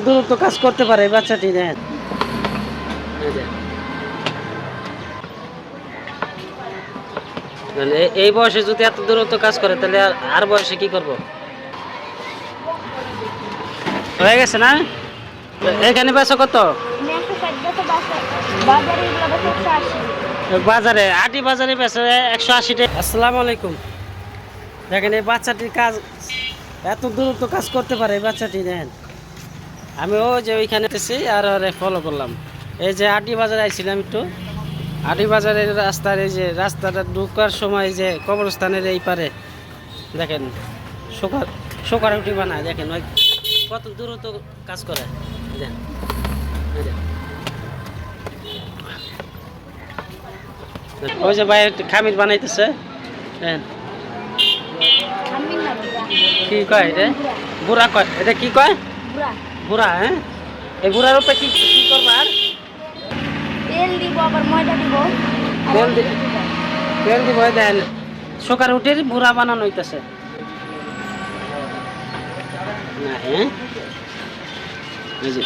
দূরত্ব কাজ করতে পারে এই বাচ্চাটি, দেখেন এই বয়সে যদি এত দূরত্ব কাজ করে তাহলে আর বয়সে কি করব? হয়ে গেছে না? এখানে বেচো কত? বাজারে আটি বাজারে বেচে 180 টাকা। আসসালামু আলাইকুম। দেখেন এই বাচ্চাটির কাজ এত দূরত্ব কাজ করতে পারে এই বাচ্চাটি, দেখেন আমি ও যে ওইখানে এসেছি আর ফলো করলাম। এই যে আটি বাজারে আইছিলাম একটু, আটি বাজারের রাস্তার এই যে রাস্তাটা ঢুকার সময় যে কবরস্থানের এই পারে দেখেন শোকার রুটি বানায়, দেখেন ওই কত দূরত্ব কাজ করে, দেখেন ওই যে ভাই খামির বানাইতেছে, দেখেন কি কয় এটা? বুড়া কয় এটা, কি কয়? বুড়া। হ্যাঁ, এই বুড়ার উপরে কি কি করবা? আর তেল দিব, আবার ময়দা দিব, তেল দিব। দেন শোকার উঠির বুড়া বানানো হইতেছে না? হ্যাঁ, এই যে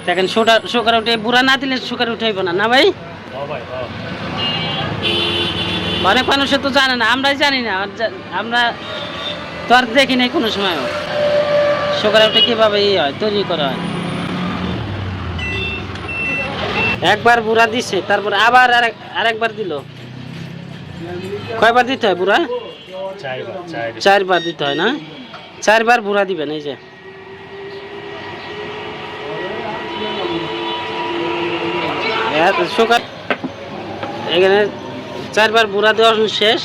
দেখেন শোকার উঠে বুড়া না দিলে শোকার উঠাইব না, না ভাই? অনেক মানুষে তো জানে না, আমরাই জানি না, আমরা তো আর দেখি নাই কোনো সময় শোকার উঠে কিভাবে হয় তৈরি করা হয়। একবার বুড়া দিছে, তারপরে আবার আরেকবার দিল। কয়বার দিতে হয় বুড়া? 4বার দিতে হয় না? 4বার বুড়া দিবেন। এই যে শোকার এখানে 4বার বুড়া দেওয়া শেষ।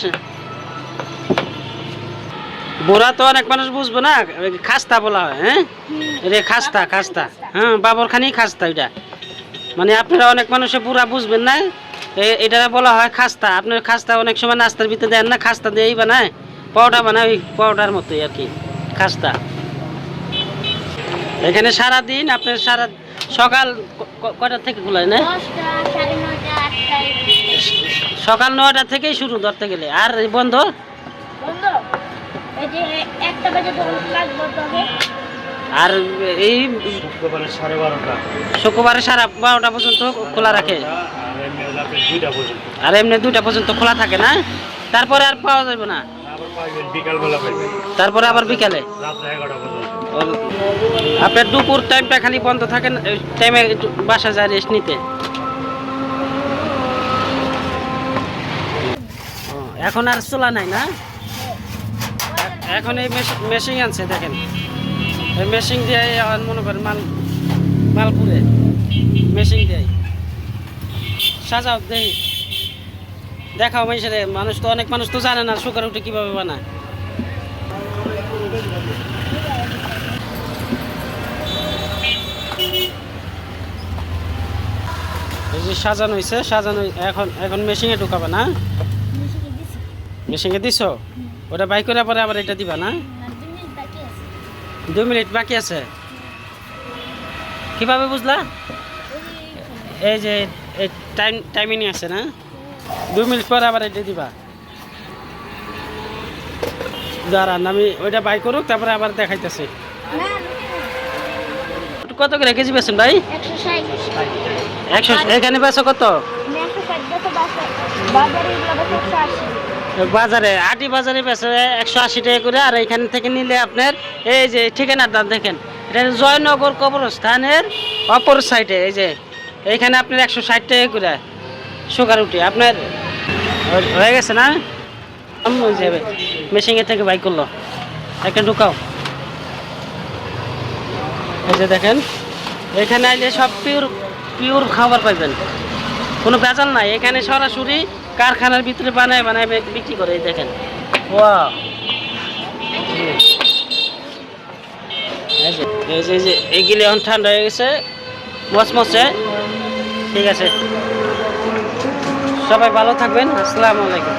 বুড়া তো অনেক মানুষ বুঝবো না, খাস্তা বলা হয়। হ্যাঁ, রে খাস্তা খাস্তা, হ্যাঁ বাবরখানি খাস্তা। এটা মানে আপনারা অনেক মানুষে বুড়া বুঝবেন না, এটা বলা হয় খাস্তা। আপনার খাস্তা অনেক সময় নাস্তার ভিতরে দেন না, খাস্তা দিয়েই বানায়, পাউডার বানায়, ওই পাউডার মতোই আর কি খাস্তা। এখানে সারাদিন আপনার সকাল কয়টা থেকে খোলা না? সকাল 9টা থেকেই শুরু ধরতে গেলে, আর বন্ধ আর এই শুক্রবারে 12:30 পর্যন্ত খোলা রাখে, আর এমনি 2টা পর্যন্ত খোলা থাকে না? তারপরে আর পাওয়া যাবে না, তারপরে আবার বিকালে। আপনার দুপুর টাইমটা খালি বন্ধ থাকে, টাইমে বাসা যায় রেস্ট নিতে। এখন আর চলা নাই না? এখন এই মেশিন আনছে, দেখেন এই মেশিন দিয়ে মনে করেন মালপুরে মেশিন দিয়ে সাজাও। দেখাও মানুষের, মানুষ তো অনেক মানুষ তো জানে না শোকার উঠে কিভাবে বানায়। এই যে সাজানো হয়েছে, সাজানো এখন মেশিনে ঢুকাবে না? মেশিনে দিছ, ওটা বাই করে পরে আবার এটা দিবা না? 2 মিনিট বাকি আছে। কিভাবে বুঝলা? এই যে টাইমিং আছে না, 2 মিনিট পরে আবার এটা দিবা। দাঁড়ান আমি ওইটা বাই করুক, তারপরে আবার দেখাইতেছি। কত করে কেজি বেছেন ভাই? 160। এখানে বেচো কত? বাজারে আটি বাজারে বেচে 180 টাকা করে, আর এখান থেকে নিলে আপনার এই যে ঠিকানার দাম দেখেন, এটা জয়নগর কবরস্থানের অপর সাইডে। এই যে এইখানে আপনার 160 টাকা করে শোকার উঠি। আপনার হয়ে গেছে না? যাবে মেশিনের থেকে বাই করলো, একটা ঢুকাও। এই যে দেখেন এখানে আইলে সব পিওর খাবার পাইবেন, কোনো ভেজাল নাই। এখানে সরাসরি কারখানার ভিতরে বানায় বিক্রি করে। এই দেখেন, ওয়াও, এই যে এইগুলি এখন ঠান্ডা হয়ে গেছে মচমচে। ঠিক আছে, সবাই ভালো থাকবেন। আসসালামু আলাইকুম।